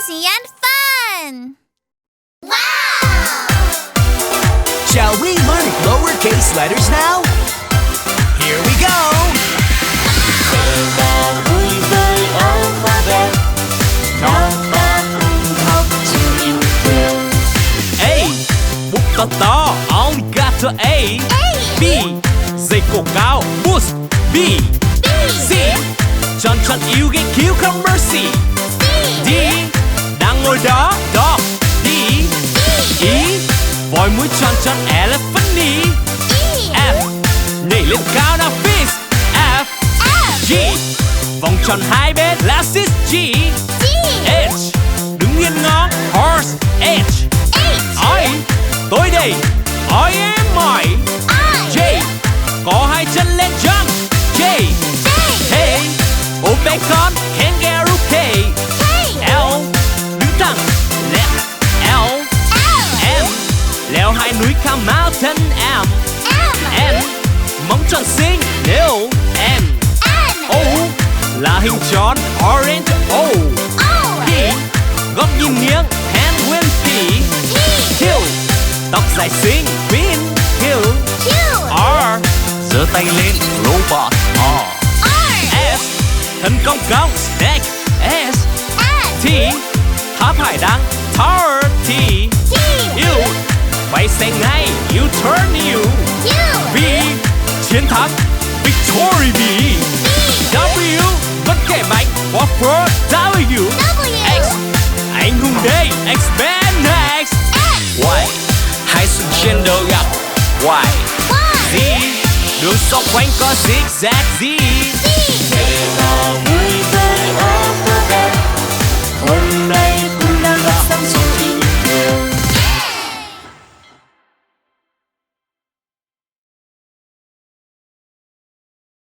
Easy&Fun! Wow! Shall we learn lowercase letters now? Here we go! Ta vui với alphabet, nào ta cùng học chữ yêu thương. A, bút to to, only got to A. B, dây cổ cao, boost. B, C, tròn tròn yêu ghét cucumber. C, D, đang ngồi đó, dog. D, E, voi mũi tròn tròn elephant. E, F, nhảy lên cao nào fist. F, G, vòng tròn hai bên glasses. G, H, đứng yên ngó horse. H, I, tôi đây, I am I. J, có hai chân lên jump. J, K, ôm bé con kangaroo. K, L, đứng thẳng left. L, M, leo hai núi cao mountain. M, N, móng tròn xinh nail. N, O, là hình tròn orange. O, P, góc nhìn nghiêng penguin. P, Q, tóc dài xinh queen. Q, R, giơ tay lên robot. R, S, thân cong cong snake. S, T, tháp hải đăng tower. T, U, bay xe ngay U-turn. U, V, chiến thắng victory. V, W, vẫn kể mạnh for W. X, anh hùng đây X-Men. X, Y, hai sự chiến đấu gặp. Y, Z, đường xung quanh có zigzag. Z, Ta vui